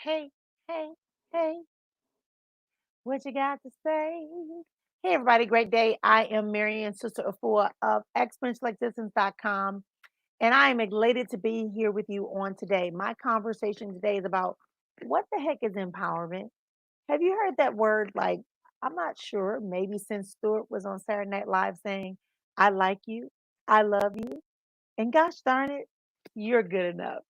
Hey, hey, hey, what you got to say? Hey, everybody, great day. I am Marian, Sister Efua of exponentialexistence.com, and I am elated to be here with you on today. My conversation today is about what the heck is empowerment? Have you heard that word? Like, I'm not sure, maybe since Stewart was on Saturday Night Live saying, I like you, I love you, and gosh darn it, you're good enough.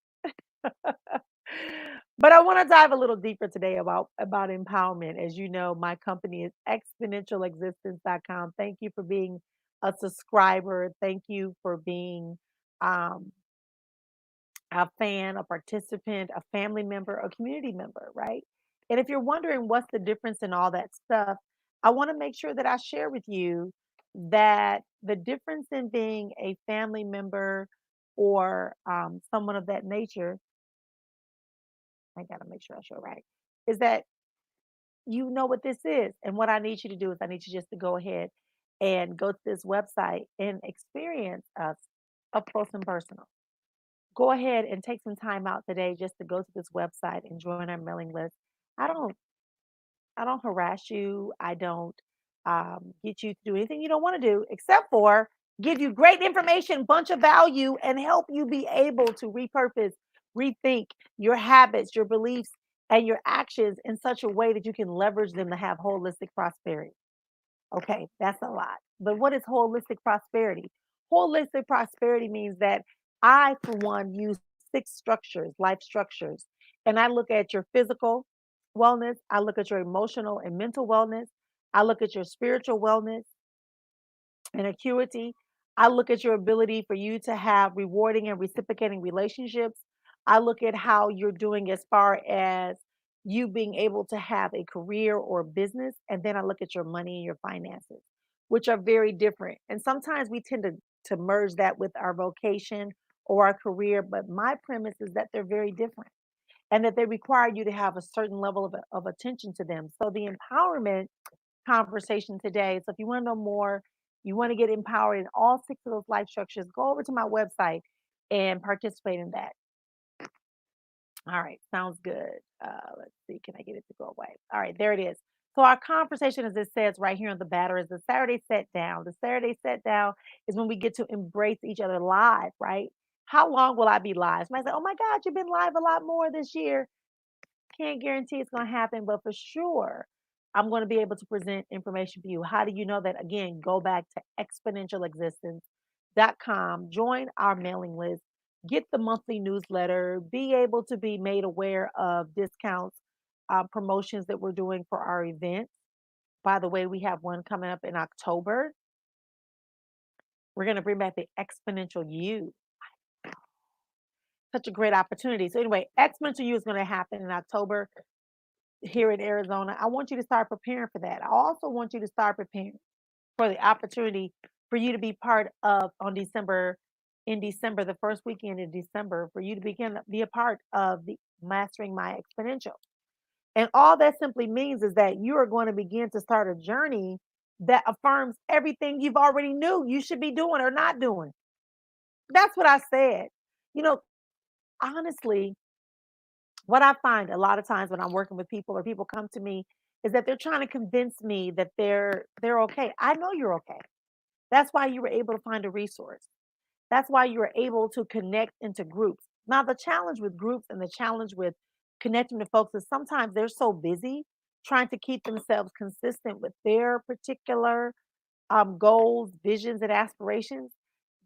But I want to dive a little deeper today about empowerment. As you know, my company is exponentialexistence.com. Thank you for being a subscriber. Thank you for being um, a fan, a participant, a family member, a community member, right? And if you're wondering what's the difference in all that stuff, I want to make sure that I share with you that the difference in being a family member or someone of that nature, I got to make sure I show right, is that you know what this is. And what I need you to do is I need you just to go ahead and go to this website and experience us up close and personal. Go ahead and take some time out today just to go to this website and join our mailing list. I don't I don't harass you. I don't get you to do anything you don't want to do, except for give you great information, bunch of value, and help you be able to repurpose, rethink your habits, your beliefs, and your actions in such a way that you can leverage them to have holistic prosperity. Okay, that's a lot. But what is holistic prosperity? Holistic prosperity means that I, for one, use six structures, life structures, and I look at your physical wellness, I look at your emotional and mental wellness, I look at your spiritual wellness and acuity. I look at your ability for you to have rewarding and reciprocating relationships. I look at how you're doing as far as you being able to have a career or business. And then I look at your money and your finances, which are very different. And sometimes we tend to merge that with our vocation or our career. But my premise is that they're very different and that they require you to have a certain level of attention to them. So the empowerment conversation today. So if you want to know more, you want to get empowered in all six of those life structures, go over to my website and participate in that. All right, sounds good. Let's see, can I get it to go away? All right, there it is. So our conversation, as it says right here on the batter, is the Saturday set down. The Saturday set down is when we get to embrace each other live, right? How long will I be live? Somebody say, "Oh my God, you've been live a lot more this year." Can't guarantee it's going to happen, but for sure, I'm going to be able to present information for you. How do you know that? Again, go back to exponentialexistence.com, join our mailing list, get the monthly newsletter, be able to be made aware of discounts, promotions that we're doing for our events. By the way, we have one coming up in October. We're going to bring back the exponential you. Such a great opportunity. So, anyway, exponential you is going to happen in October here in Arizona. I want you to start preparing for that. I also want you to start preparing for the opportunity for you to be part of in December, the first weekend in December, for you to begin to be a part of the Mastering My Exponential. And all that simply means is that you are going to begin to start a journey that affirms everything you've already knew you should be doing or not doing. That's what I said. You know, honestly, what I find a lot of times when I'm working with people or people come to me is that they're trying to convince me that they're okay. I know you're okay. That's why you were able to find a resource. That's why you were able to connect into groups. Now, the challenge with groups and the challenge with connecting to folks is sometimes they're so busy trying to keep themselves consistent with their particular goals, visions, and aspirations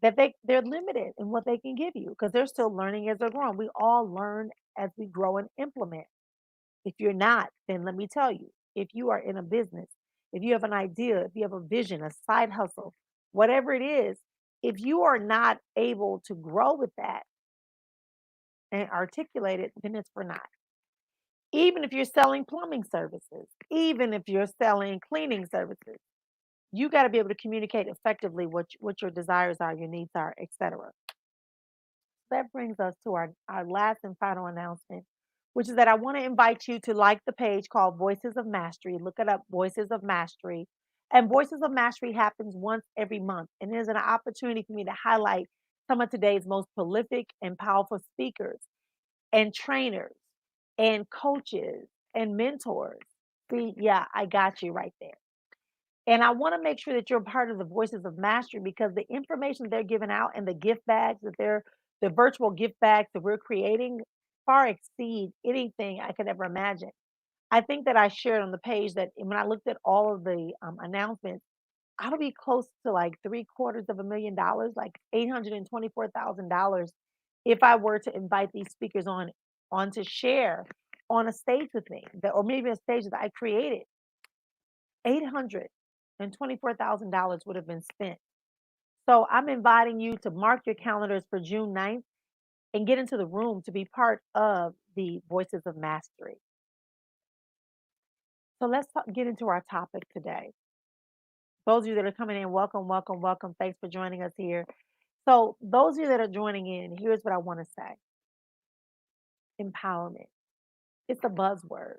that they're limited in what they can give you because they're still learning as they're growing. We all learn as we grow and implement. If you're not, then let me tell you, if you are in a business, if you have an idea, if you have a vision, a side hustle, whatever it is, if you are not able to grow with that and articulate it, then it's for not. Even if you're selling plumbing services, even if you're selling cleaning services, you got to be able to communicate effectively what your desires are, your needs are, etc. That brings us to our last and final announcement, which is that I want to invite you to like the page called Voices of Mastery. Look it up, Voices of Mastery. And Voices of Mastery happens once every month. And there's an opportunity for me to highlight some of today's most prolific and powerful speakers and trainers and coaches and mentors. See, yeah, I got you right there. And I want to make sure that you're part of the Voices of Mastery because the information they're giving out and the gift bags that the virtual gift bags that we're creating far exceed anything I could ever imagine. I think that I shared on the page that when I looked at all of the announcements, I would be close to like $750,000, like $824,000, if I were to invite these speakers on to share on a stage with me, or maybe a stage that I created. $824,000 would have been spent. So I'm inviting you to mark your calendars for June 9th and get into the room to be part of the Voices of Mastery. So let's get into our topic today. Those of you that are coming in, welcome, welcome, welcome. Thanks for joining us here. So, those of you that are joining in, here's what I want to say: empowerment. It's a buzzword,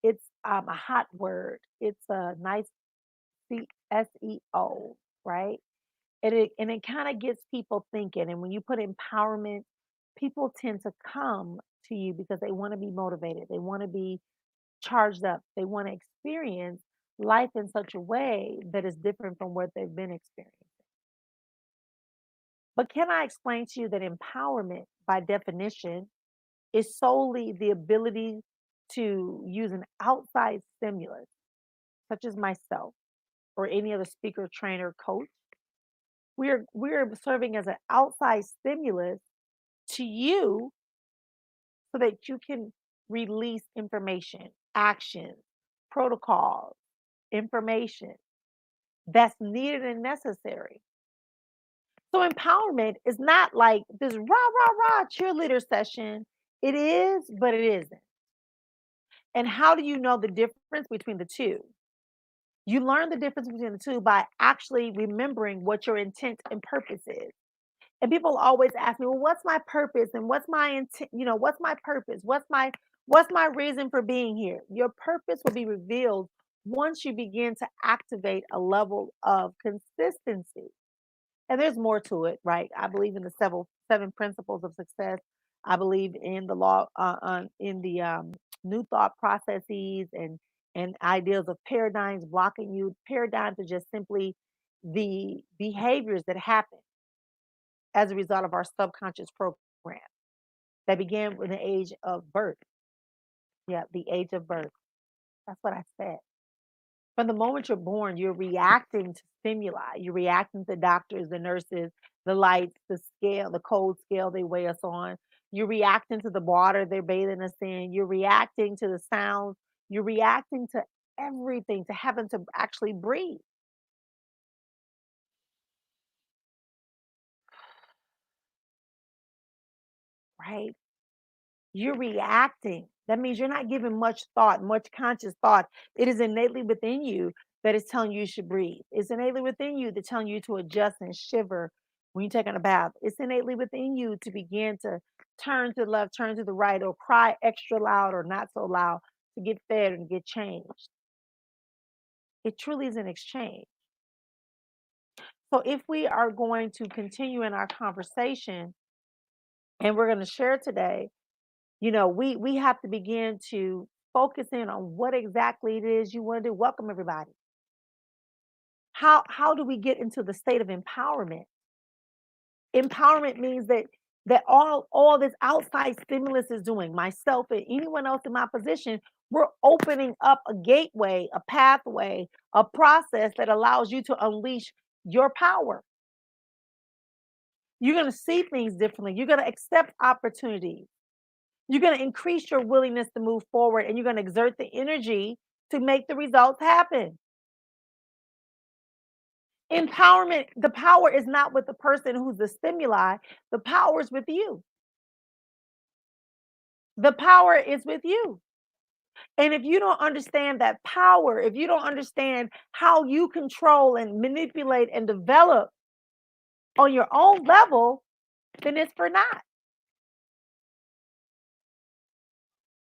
it's a hot word, it's a nice SEO, right? And it kind of gets people thinking. And when you put empowerment, people tend to come to you because they want to be motivated, they want to be charged up, they want to experience life in such a way that is different from what they've been experiencing. But can I explain to you that empowerment, by definition, is solely the ability to use an outside stimulus, such as myself or any other speaker, trainer, coach? We're serving as an outside stimulus to you so that you can release information, action, protocols, information that's needed and necessary. So empowerment is not like this rah, rah, rah cheerleader session. It is, but it isn't. And how do you know the difference between the two? You learn the difference between the two by actually remembering what your intent and purpose is. And people always ask me, well, what's my purpose? And what's my intent? What's my purpose? What's my reason for being here? Your purpose will be revealed once you begin to activate a level of consistency. And there's more to it, right? I believe in the seven principles of success. I believe in the law, in the new thought processes and ideas of paradigms blocking you. Paradigms are just simply the behaviors that happen as a result of our subconscious program that began with the age of birth. Yeah, the age of birth. That's what I said. From the moment you're born, you're reacting to stimuli. You're reacting to doctors, the nurses, the lights, the scale, the cold scale they weigh us on. You're reacting to the water they're bathing us in. You're reacting to the sounds. You're reacting to everything, to having to actually breathe, right? You're reacting. That means you're not giving much thought, much conscious thought. It is innately within you that is telling you should breathe. It's innately within you that's telling you to adjust and shiver when you're taking a bath. It's innately within you to begin to turn to the left, turn to the right, or cry extra loud or not so loud to get fed and get changed. It truly is an exchange. So if we are going to continue in our conversation and we're going to share today, we have to begin to focus in on what exactly it is you want to do. Welcome everybody. How do we get into the state of empowerment? Empowerment means that all this outside stimulus is doing, myself and anyone else in my position, we're opening up a gateway, a pathway, a process that allows you to unleash your power. You're going to see things differently. You're going to accept opportunities. You're going to increase your willingness to move forward and you're going to exert the energy to make the results happen. Empowerment, the power is not with the person who's the stimuli, the power is with you. The power is with you. And if you don't understand that power, if you don't understand how you control and manipulate and develop on your own level, then it's for naught.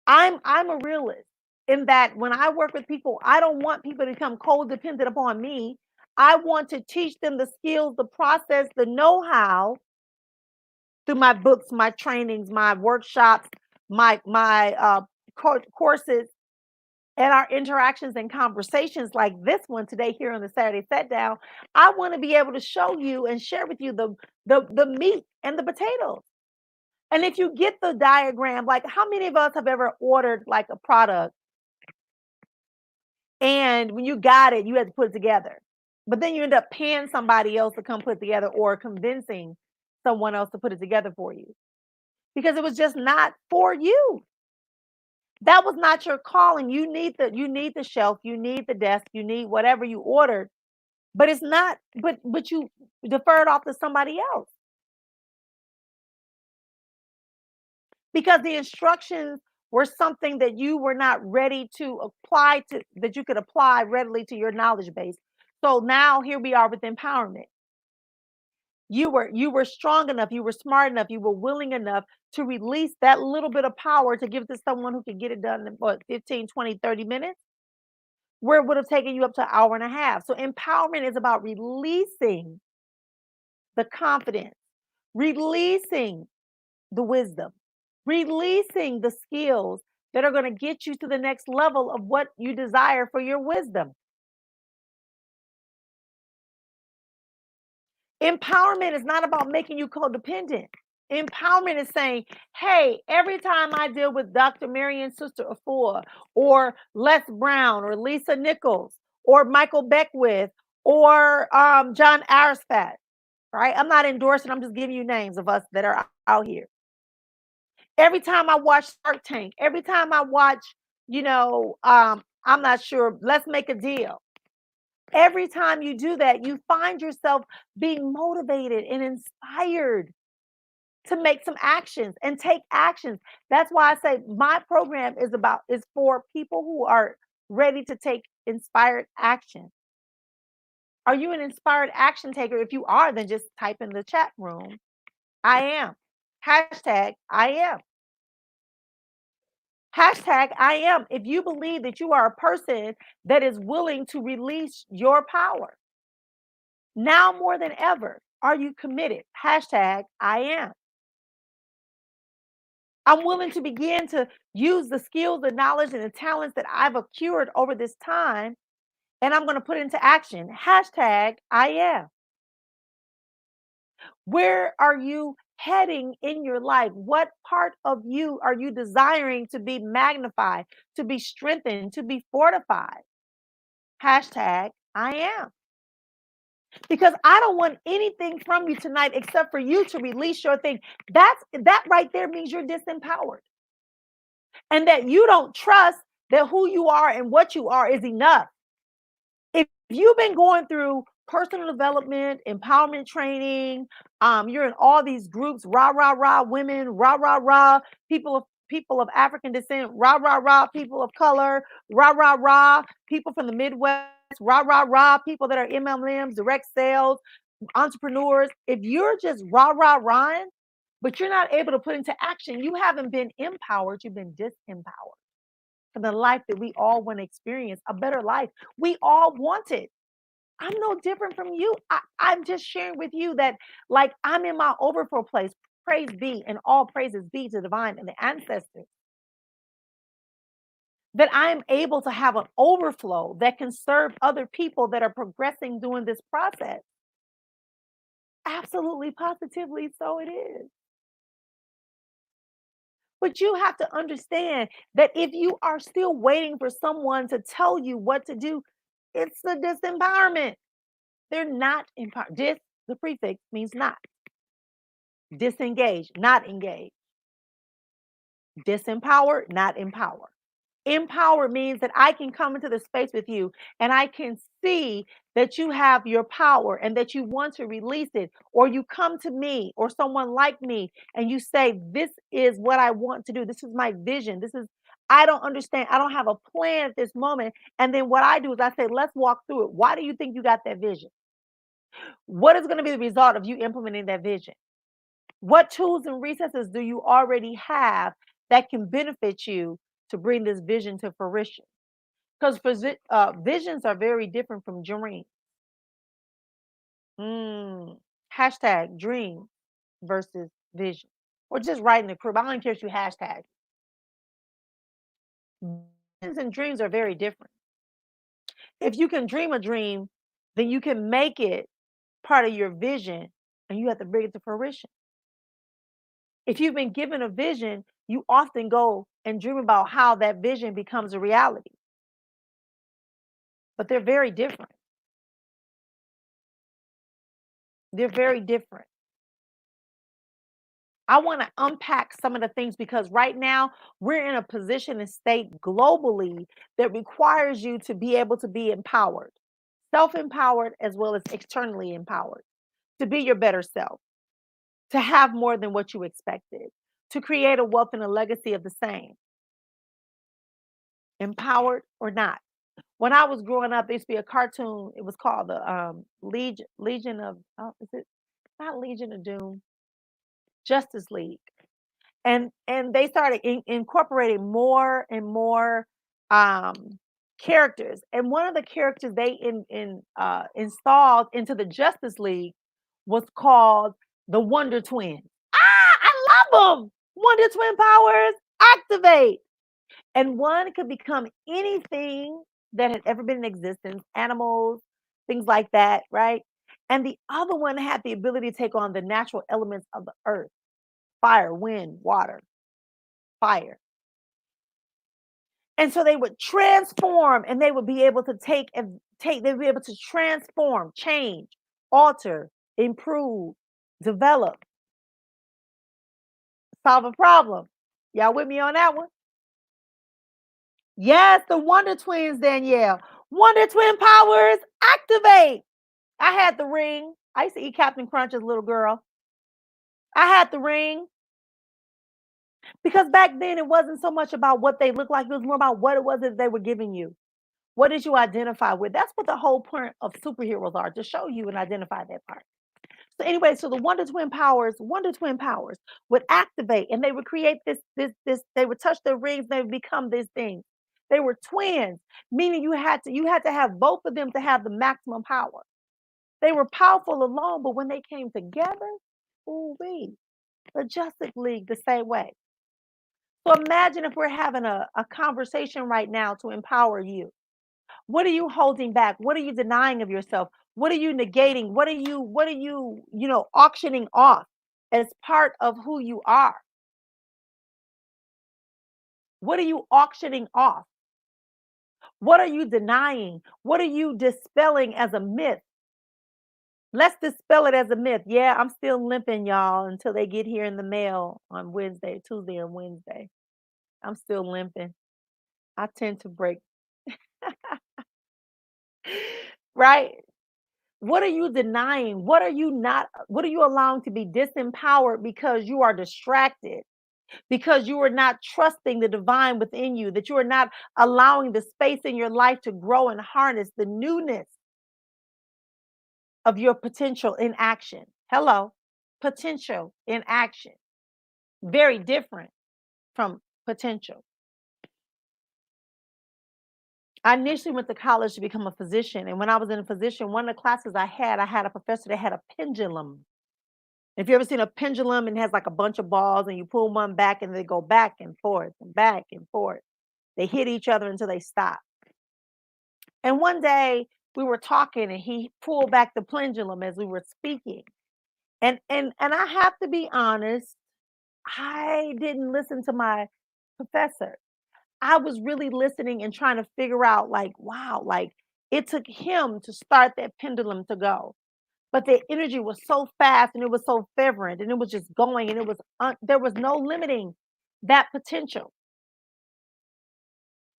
I'm a realist in that when I work with people, I don't want people to become codependent upon me. I want to teach them the skills, the process, the know-how through my books, my trainings, my workshops, my courses and our interactions and conversations like this one today here on the Saturday Setdown, I want to be able to show you and share with you the meat and the potatoes. And if you get the diagram, like how many of us have ever ordered like a product and when you got it, you had to put it together. But then you end up paying somebody else to come put it together or convincing someone else to put it together for you because it was just not for you. That was not your calling. You need the shelf, you need the desk, you need whatever you ordered, but it's not but you deferred off to somebody else because the instructions were something that you were not ready to apply to that you could apply readily to your knowledge base. So now here we are with empowerment. You were strong enough, you were smart enough, you were willing enough to release that little bit of power to give to someone who could get it done in what 15, 20, 30 minutes where it would have taken you up to an hour and a half. So empowerment is about releasing the confidence, releasing the wisdom, releasing the skills that are going to get you to the next level of what you desire for your wisdom. Empowerment is not about making you codependent. Empowerment is saying, hey, every time I deal with Dr. Marian's sister Efua, or Les Brown, or Lisa Nichols, or Michael Beckwith, or John Arasfat, right? I'm not endorsing, I'm just giving you names of us that are out here. Every time I watch Shark Tank, every time I watch, I'm not sure, Let's Make a Deal. Every time you do that, you find yourself being motivated and inspired to make some actions and take actions. That's why I say my program is for people who are ready to take inspired action. Are you an inspired action taker? If you are, then just type in the chat room. I am. Hashtag I am. Hashtag I am. If you believe that you are a person that is willing to release your power, now more than ever, are you committed? Hashtag I am. I'm willing to begin to use the skills, the knowledge, and the talents that I've accrued over this time, and I'm going to put it into action. Hashtag I am. Where are you heading in your life? What part of you are you desiring to be magnified, to be strengthened, to be fortified? Hashtag I am. Because I don't want anything from you tonight except for you to release your thing. That right there means you're disempowered and that you don't trust that who you are and what you are is enough. If you've been going through personal development, empowerment training, you're in all these groups, rah, rah, rah, women, rah, rah, rah, people of African descent, rah, rah, rah, people of color, rah, rah, rah, people from the Midwest, rah, rah, rah, people that are MLMs, direct sales, entrepreneurs. If you're just rah, rah, rahing, but you're not able to put into action, you haven't been empowered, you've been disempowered for the life that we all want to experience, a better life. We all want it. I'm no different from you. I'm just sharing with you that, like, I'm in my overflow place. Praise be, and all praises be to divine and the ancestors. That I'm able to have an overflow that can serve other people that are progressing during this process. Absolutely, positively, so it is. But you have to understand that if you are still waiting for someone to tell you what to do, it's the disempowerment. They're not empowered. The prefix means not. Disengage, not engage. Disempowered, not empowered. Empowered means that I can come into the space with you and I can see that you have your power and that you want to release it, or you come to me or someone like me and you say, this is what I want to do. This is my vision. I don't understand. I don't have a plan at this moment. And then what I do is I say, let's walk through it. Why do you think you got that vision? What is going to be the result of you implementing that vision? What tools and resources do you already have that can benefit you to bring this vision to fruition? Because visions are very different from dreams. Hashtag dream versus vision. Or just writing the crib. I don't care if you hashtag. Visions and dreams are very different. If you can dream a dream, then you can make it part of your vision and you have to bring it to fruition. If you've been given a vision, you often go and dream about how that vision becomes a reality, but they're very different. They're very different. I want to unpack some of the things because right now we're in a position and state globally that requires you to be able to be empowered, self empowered as well as externally empowered, to be your better self, to have more than what you expected, to create a wealth and a legacy of the same, empowered or not. When I was growing up, there used to be a cartoon. It was called the Legion of, is it not Legion of Doom? Justice League. And they started incorporating more and more um, characters. And one of the characters they installed into the Justice League was called the Wonder Twins. I love them. Wonder Twin powers activate, and one could become anything that had ever been in existence, animals, things like that, right? And the other one had the ability to take on the natural elements of the earth: fire, wind, water, fire. And so they would transform and they would be able to they would be able to transform, change, alter, improve, develop, solve a problem. Y'all with me on that one? Yes, the Wonder Twins, Danielle. Wonder Twin powers activate. I had the ring. I used to eat Captain Crunch as a little girl. I had the ring because back then it wasn't so much about what they looked like, it was more about what it was that they were giving you. What did you identify with? That's what the whole point of superheroes are, to show you and identify that part. So anyway, so the Wonder Twin powers would activate and they would create this, they would touch their rings, they would become this thing. They were twins, meaning you had to have both of them to have the maximum power. They were powerful alone, but when they came together, ooh wee, the Justice League the same way. So imagine if we're having a conversation right now to empower you. What are you holding back? What are you denying of yourself? What are you negating? What are you auctioning off as part of who you are? What are you auctioning off? What are you denying? What are you dispelling as a myth? Let's dispel it as a myth. Yeah, I'm still limping, y'all, until they get here in the mail on Wednesday, Tuesday, and Wednesday. I'm still limping. I tend to break, right? What are you denying? What are you allowing to be disempowered because you are distracted? Because you are not trusting the divine within you, that you are not allowing the space in your life to grow and harness the newness of your potential in action. Hello, potential in action. Very different from potential. I initially went to college to become a physician. And when I was in a physician, one of the classes I had a professor that had a pendulum. If you ever seen a pendulum and has like a bunch of balls and you pull one back and they go back and forth and back and forth, they hit each other until they stop. And one day we were talking and he pulled back the pendulum as we were speaking. And I have to be honest, I didn't listen to my professor. I was really listening and trying to figure out, like, wow, like it took him to start that pendulum to go. But the energy was so fast and it was so fervent and it was just going and there was no limiting that potential.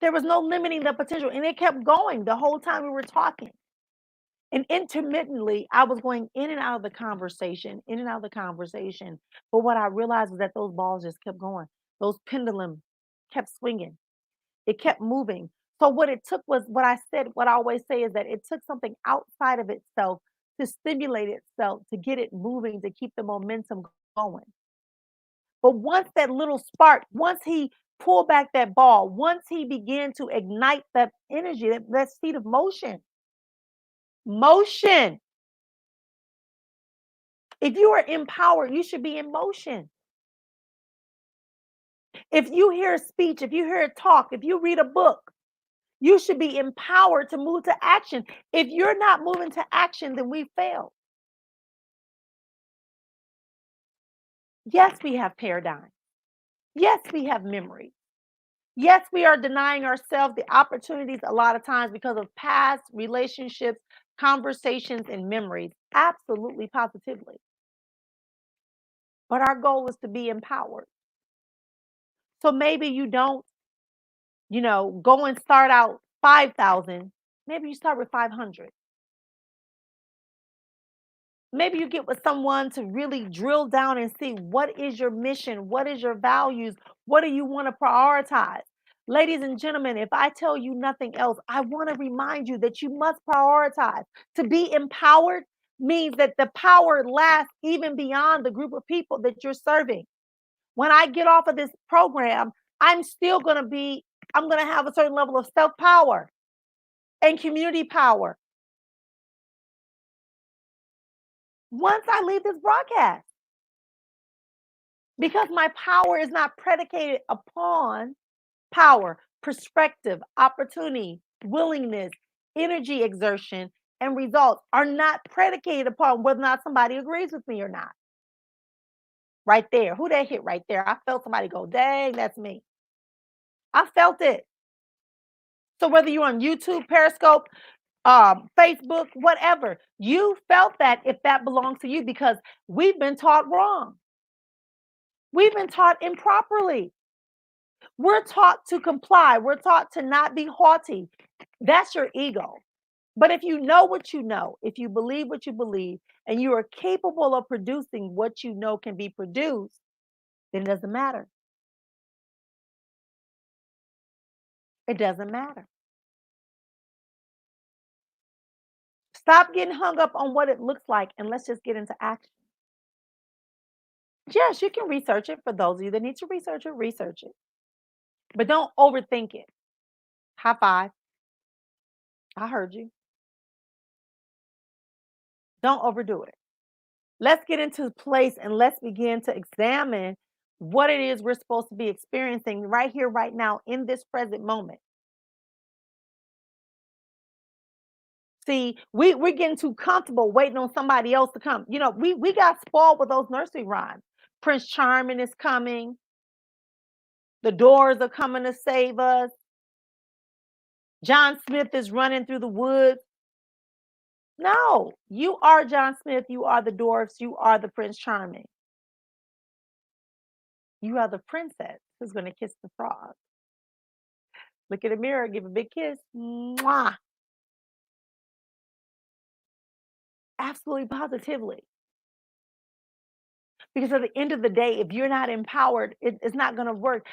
There was no limiting the potential and it kept going the whole time we were talking. And intermittently, I was going in and out of the conversation, in and out of the conversation. But what I realized was that those balls just kept going. Those pendulum kept swinging. It kept moving. So what it took was what I said, what I always say is that it took something outside of itself to stimulate itself, to get it moving, to keep the momentum going. But once that little spark, once he pulled back that ball, once he began to ignite that energy, that seed of motion. If you are empowered, you should be in motion. If you hear a speech, if you hear a talk, if you read a book, you should be empowered to move to action. If you're not moving to action, then we failed. Yes, we have paradigms. Yes, we have memory. Yes, we are denying ourselves the opportunities a lot of times because of past relationships, conversations, and memories. Absolutely, positively. But our goal is to be empowered. So maybe you don't, go and start out 5,000. Maybe you start with 500. Maybe you get with someone to really drill down and see what is your mission, what is your values, what do you want to prioritize. Ladies and gentlemen, if I tell you nothing else, I want to remind you that you must prioritize. To be empowered means that the power lasts even beyond the group of people that you're serving. When I get off of this program, I'm still going to be, I'm going to have a certain level of self power and community power once I leave this broadcast, because my power is not predicated upon power, perspective, opportunity, willingness, energy exertion, and results are not predicated upon whether or not somebody agrees with me or not. Right there. Who that hit right there? I felt somebody go, dang, that's me. I felt it. So whether you're on YouTube, Periscope, Facebook, whatever, you felt that if that belongs to you because we've been taught wrong. We've been taught improperly. We're taught to comply. We're taught to not be haughty. That's your ego. But if you know what you know, if you believe what you believe, and you are capable of producing what you know can be produced, then it doesn't matter. It doesn't matter. Stop getting hung up on what it looks like and let's just get into action. Yes, you can research it. For those of you that need to research it, research it. But don't overthink it. High five. I heard you. Don't overdo it. Let's get into place and let's begin to examine what it is we're supposed to be experiencing right here, right now, in this present moment. See, we're getting too comfortable waiting on somebody else to come. We got spoiled with those nursery rhymes. Prince Charming is coming. The doors are coming to save us. John Smith is running through the woods. No, you are John Smith. You are the dwarfs. You are the Prince Charming. You are the princess who's going to kiss the frog. Look in the mirror, give a big kiss. Mwah. Absolutely, positively. Because at the end of the day, if you're not empowered, it's not going to work.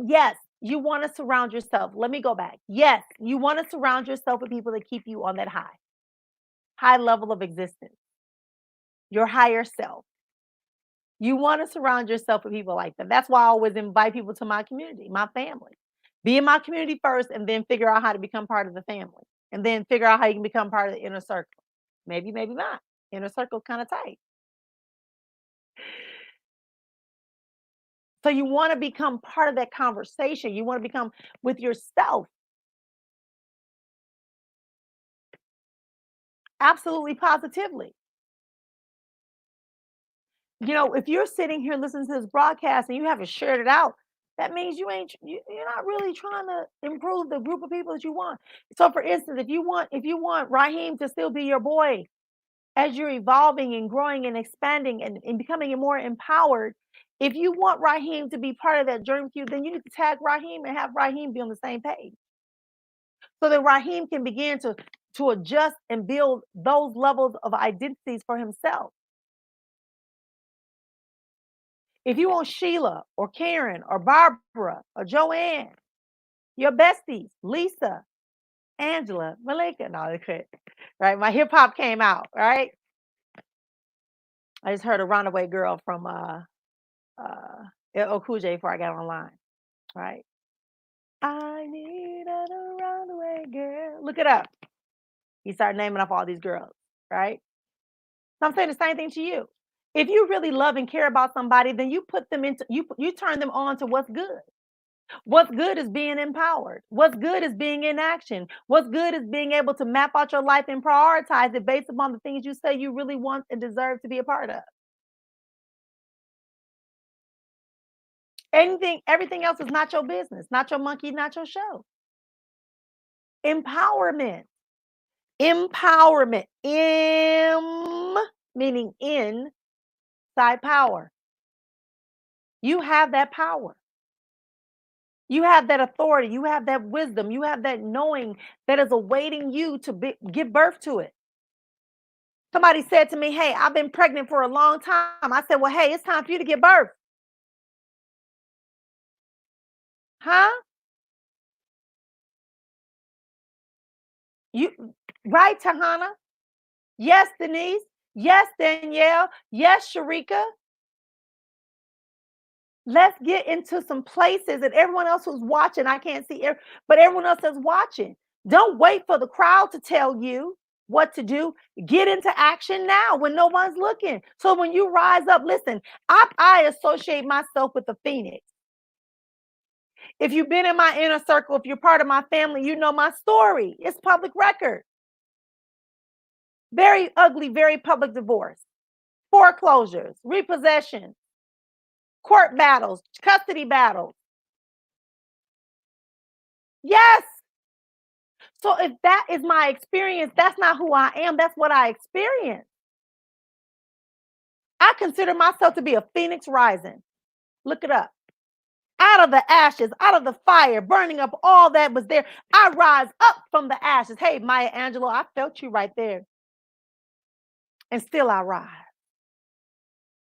Yes, you want to surround yourself. Let me go back. Yes, you want to surround yourself with people that keep you on that high level of existence, your higher self. You want to surround yourself with people like that. That's why I always invite people to my community, my family. Be in my community first and then figure out how to become part of the family. And then figure out how you can become part of the inner circle. Maybe, maybe not. Inner circle kind of tight. So you want to become part of that conversation. You want to become with yourself. Absolutely, positively. If you're sitting here listening to this broadcast and you haven't shared it out, that means you're not really trying to improve the group of people that you want. So for instance, if you want Raheem to still be your boy as you're evolving and growing and expanding and becoming more empowered, if you want Raheem to be part of that journey with you, then you need to tag Raheem and have Raheem be on the same page. So that Raheem can begin to adjust and build those levels of identities for himself. If you want Sheila or Karen or Barbara or Joanne, your besties, Lisa, Angela, Malika, no, they could, right? My hip hop came out, right? I just heard a runaway girl from LL Cool J before I got online, right? I need a runaway girl. Look it up. He started naming off all these girls, right? So I'm saying the same thing to you. If you really love and care about somebody, then you put them into you turn them on to what's good. What's good is being empowered. What's good is being in action. What's good is being able to map out your life and prioritize it based upon the things you say you really want and deserve to be a part of. Everything else is not your business, not your monkey, not your show. Empowerment. Empowerment. Meaning inside power. You have that power. You have that authority. You have that wisdom. You have that knowing that is awaiting you to give birth to it. Somebody said to me, "Hey, I've been pregnant for a long time." I said, "Well, hey, it's time for you to give birth." Huh? You right, Tahana? Yes, Denise. Yes, Danielle. Yes, Sharika. Let's get into some places and everyone else who's watching. I can't see, but everyone else is watching. Don't wait for the crowd to tell you what to do. Get into action now when no one's looking. So when you rise up, listen, I associate myself with the phoenix. If you've been in my inner circle, if you're part of my family, you know my story. It's public record. Very ugly, very public divorce, foreclosures, repossession, court battles, custody battles. Yes. So if that is my experience, that's not who I am. That's what I experience. I consider myself to be a phoenix rising. Look it up. Out of the ashes, out of the fire, burning up all that was there, I rise up from the ashes. Hey, Maya Angelou, I felt you right there. And still I rise.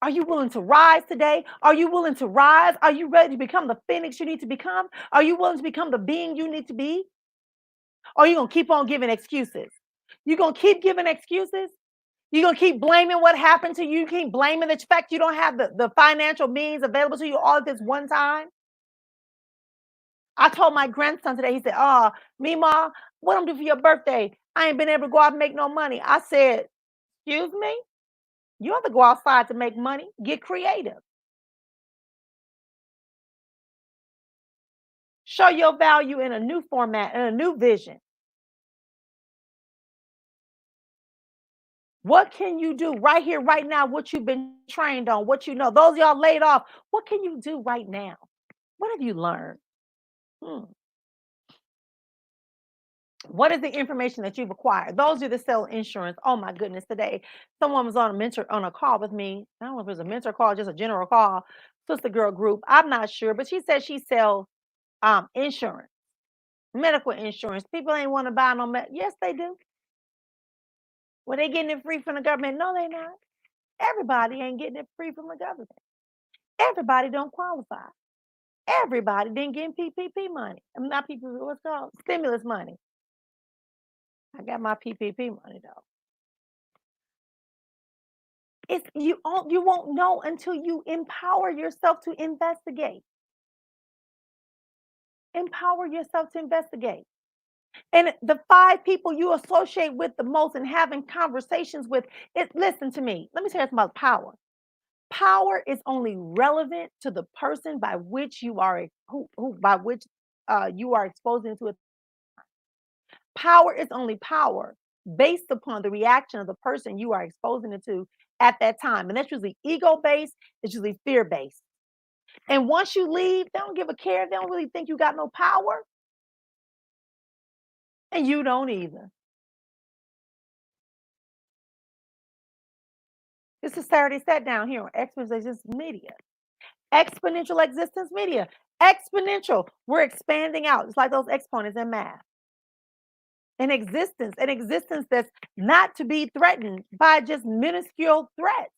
Are you willing to rise today? Are you willing to rise? Are you ready to become the phoenix you need to become? Are you willing to become the being you need to be? Or are you going to keep on giving excuses? You're going to keep giving excuses? You're going to keep blaming what happened to you? You keep blaming the fact you don't have the financial means available to you all at this one time? I told my grandson today, he said, "Oh, Mima, what I'm doing for your birthday? I ain't been able to go out and make no money." I said, "Excuse me? You have to go outside to make money. Get creative. Show your value in a new format, in a new vision. What can you do right here, right now? What you've been trained on, what you know. Those of y'all laid off, what can you do right now? What have you learned? Hmm. What is the information that you've acquired? Those are the sell insurance. Oh my goodness, today someone was on a call with me. I don't know if it was a mentor call, just a general call, sister girl group. I'm not sure, but she said she sells insurance, medical insurance. People ain't want to buy no Yes, they do. Well, they getting it free from the government. No, they not. Everybody ain't getting it free from the government. Everybody don't qualify. Everybody didn't get PPP money. I mean, not PPP, what's it called? Stimulus money. I got my PPP money though. It's you won't know until you empower yourself to investigate. Empower yourself to investigate. And the 5 people you associate with the most and having conversations with, listen to me. Let me tell you something about power. Power is only relevant to the person by which you are you are exposed into it. Power is only power based upon the reaction of the person you are exposing it to at that time. And that's usually ego based, it's usually fear based. And once you leave, they don't give a care. They don't really think you got no power. And you don't either. This is Saturday Satdown here on Exponential Existence Media. Exponential Existence Media. Exponential. We're expanding out. It's like those exponents in math. An existence that's not to be threatened by just minuscule threats.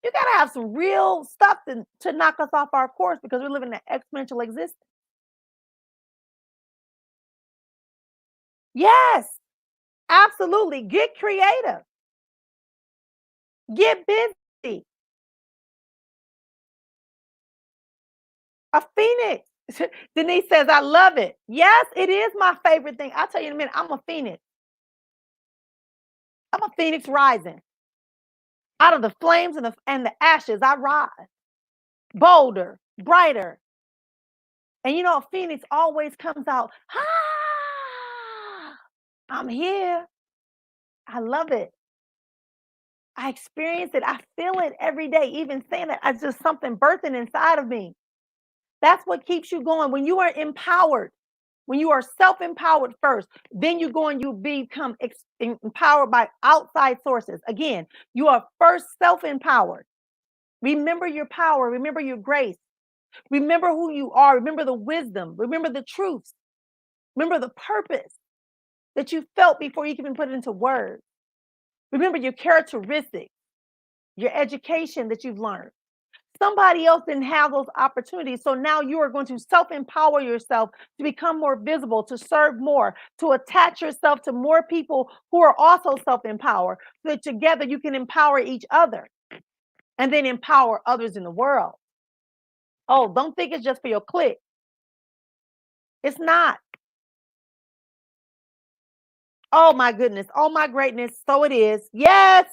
You got to have some real stuff to knock us off our course because we're living an exponential existence. Yes, absolutely. Get creative. Get busy. A phoenix. Denise says, "I love it." Yes, it is my favorite thing. I'll tell you in a minute. I'm a phoenix. I'm a phoenix rising. Out of the flames and the ashes, I rise, bolder, brighter. And you know, a phoenix always comes out, ah, I'm here. I love it. I experience it. I feel it every day. Even saying it, it's just something birthing inside of me. That's what keeps you going. When you are empowered, when you are self-empowered first, then you go and you become empowered by outside sources. Again, you are first self-empowered. Remember your power. Remember your grace. Remember who you are. Remember the wisdom. Remember the truths. Remember the purpose that you felt before you can even put it into words. Remember your characteristics, your education that you've learned. Somebody else didn't have those opportunities. So now you are going to self empower yourself to become more visible, to serve more, to attach yourself to more people who are also self empowered, so that together you can empower each other and then empower others in the world. Oh, don't think it's just for your clique. It's not. Oh, my goodness. Oh, my greatness. So it is. Yes.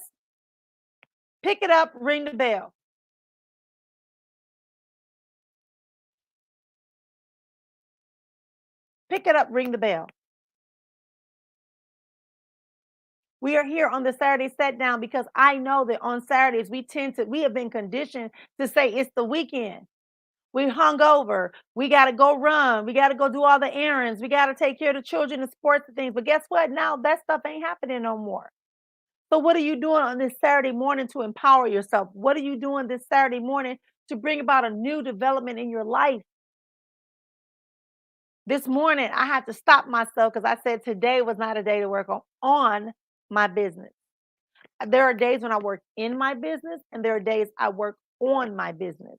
Pick it up, ring the bell. Pick it up, ring the bell. We are here on the Saturday set down because I know that on Saturdays we have been conditioned to say it's the weekend. We hung over. We got to go run. We got to go do all the errands. We got to take care of the children and sports and things. But guess what? Now that stuff ain't happening no more. So what are you doing on this Saturday morning to empower yourself? What are you doing this Saturday morning to bring about a new development in your life? This morning, I had to stop myself because I said today was not a day to work on my business. There are days when I work in my business, and there are days I work on my business.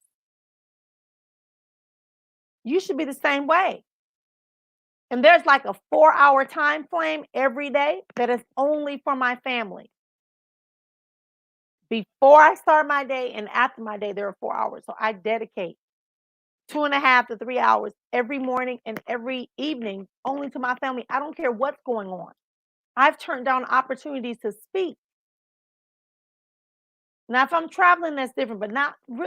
You should be the same way. And there's like a 4-hour time frame every day that is only for my family. Before I start my day and after my day, there are 4 hours. So I dedicate 2.5 to 3 hours every morning and every evening only to my family. I don't care what's going on. I've turned down opportunities to speak. Now, if I'm traveling, that's different, but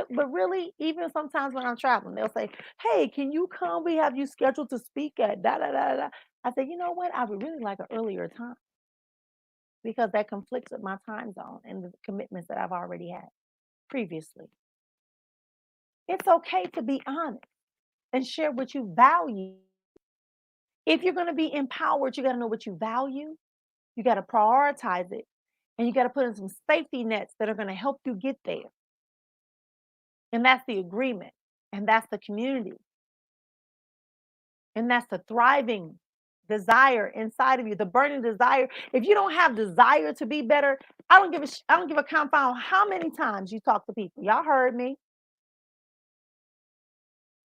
but really, even sometimes when I'm traveling, they'll say, "Hey, can you come? We have you scheduled to speak at da da da da." I say, "You know what? I would really like an earlier time because that conflicts with my time zone and the commitments that I've already had previously." It's okay to be honest and share what you value. If you're going to be empowered, you got to know what you value. You got to prioritize it, and you got to put in some safety nets that are going to help you get there. And that's the agreement, and that's the community, and that's the thriving desire inside of you, the burning desire. If you don't have desire to be better, I don't give a confound how many times you talk to people. Y'all heard me.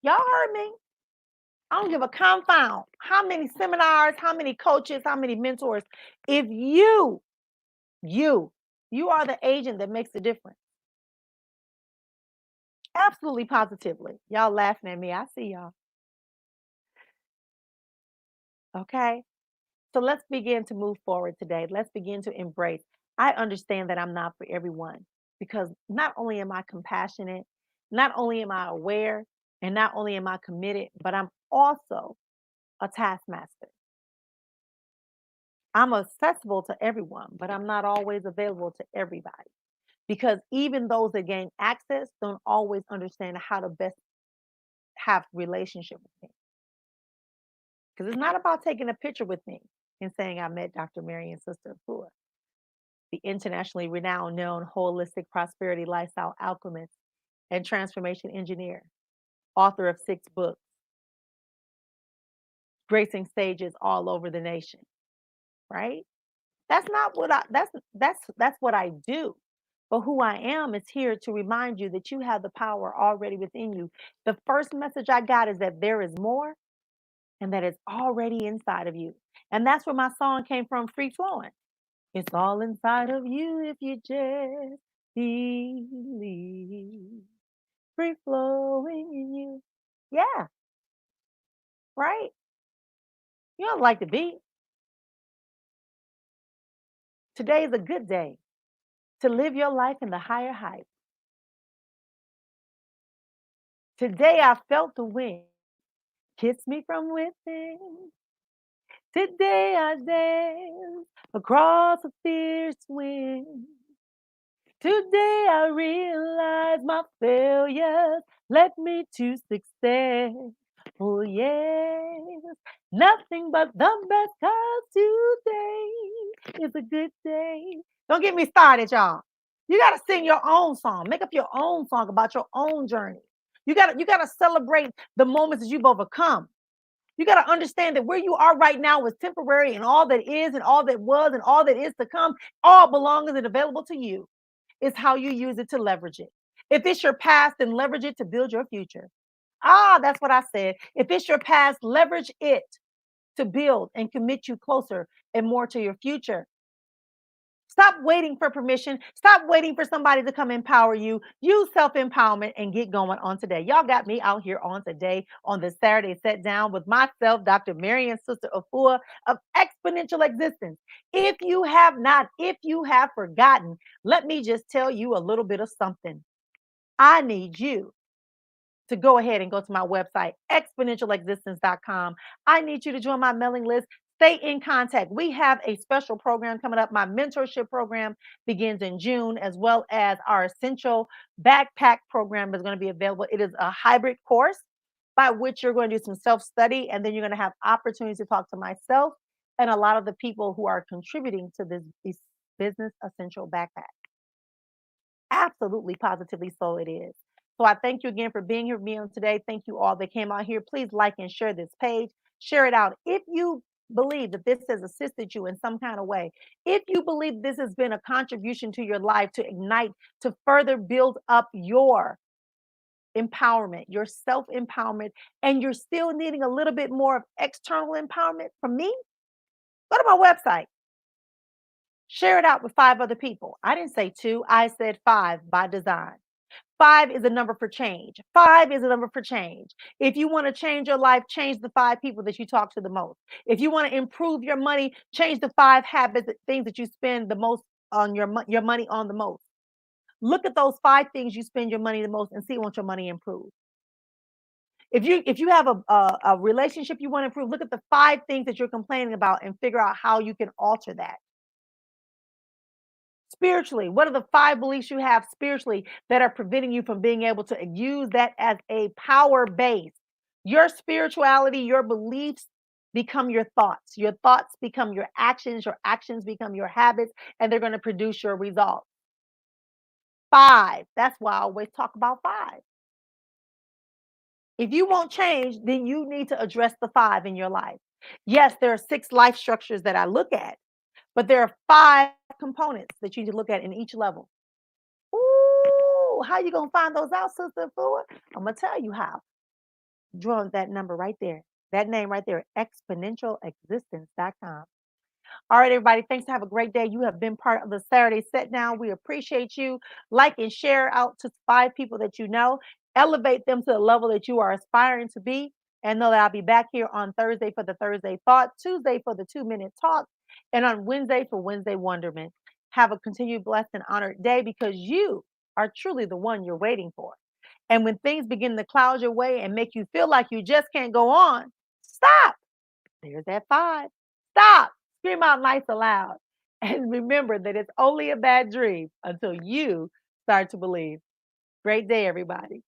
Y'all heard me. I don't give a confound how many seminars, how many coaches, how many mentors. If you you are the agent that makes the difference. Absolutely positively. Y'all laughing at me. I see y'all. Okay. So let's begin to move forward today. Let's begin to embrace. I understand that I'm not for everyone because not only am I compassionate, not only am I aware, and not only am I committed, but I'm also a taskmaster. I'm accessible to everyone, but I'm not always available to everybody because even those that gain access don't always understand how to best have relationship with me. Because it's not about taking a picture with me and saying I met Dr. Marian Sister Efua, the internationally renowned known holistic prosperity lifestyle alchemist and transformation engineer, author of 6 books, gracing stages all over the nation, right? That's not what that's what I do. But who I am is here to remind you that you have the power already within you. The first message I got is that there is more and that it's already inside of you. And that's where my song came from, Free Flowing. It's all inside of you if you just believe. Free flowing in you. Yeah, right? You don't like the beat. Today is a good day to live your life in the higher heights. Today I felt the wind kiss me from within. Today I dance across a fierce wind. Today I realize my failures led me to success. Oh yes, nothing but the best, 'cause today is a good day. Don't get me started, y'all. You gotta sing your own song. Make up your own song about your own journey. You gotta celebrate the moments that you've overcome. You got to understand that where you are right now is temporary, and all that is, and all that was, and all that is to come, all belongs and available to you. It's how you use it to leverage it. If it's your past, then leverage it to build your future. Ah, that's what I said. If it's your past, leverage it to build and commit you closer and more to your future. Stop waiting for permission. Stop waiting for somebody to come empower you. Use self empowerment and get going on today. Y'all got me out here on today on this Saturday Set Down with myself, Dr. Marian Sister Afua of Exponential Existence. If you have not, if you have forgotten, let me just tell you a little bit of something. I need you to go ahead and go to my website, exponentialexistence.com. I need you to join my mailing list. Stay in contact. We have a special program coming up. My mentorship program begins in June, as well as our essential backpack program is going to be available. It is a hybrid course by which you're going to do some self study, and then you're going to have opportunities to talk to myself and a lot of the people who are contributing to this business essential backpack. Absolutely, positively so it is. So I thank you again for being here with me on today. Thank you all that came out here. Please like and share this page. Share it out. If you believe that this has assisted you in some kind of way, if you believe this has been a contribution to your life to ignite, to further build up your empowerment, your self empowerment, and you're still needing a little bit more of external empowerment from me, go to my website. Share it out with 5 other people. I didn't say two, I said 5 by design. 5 is a number for change. 5 is a number for change. If you want to change your life, change the 5 people that you talk to the most. If you want to improve your money, change the 5 habits, things that you spend the most on your money on the most. Look at those 5 things you spend your money the most and see what your money improve. If you have a relationship you want to improve, look at the 5 things that you're complaining about and figure out how you can alter that. Spiritually, what are the 5 beliefs you have spiritually that are preventing you from being able to use that as a power base? Your spirituality, your beliefs become your thoughts become your actions become your habits, and they're going to produce your results. 5. That's why I always talk about 5. If you won't change, then you need to address the 5 in your life. Yes, there are 6 life structures that I look at, but there are 5 components that you need to look at in each level. Ooh, how you gonna find those out, Sister Fua? I'm gonna tell you how. Draw that number right there, that name right there, exponentialexistence.com. All right, everybody. Thanks. Have a great day. You have been part of the Saturday Set Down. We appreciate you. Like and share out to 5 people that you know. Elevate them to the level that you are aspiring to be. And know that I'll be back here on Thursday for the Thursday Thought, Tuesday for the 2 Minute Talk, and on Wednesday for Wednesday Wonderment. Have a continued blessed and honored day, because you are truly the one you're waiting for. And when things begin to cloud your way and make you feel like you just can't go on, stop. There's that 5. Stop. Scream out nice aloud. And remember that it's only a bad dream until you start to believe. Great day, everybody.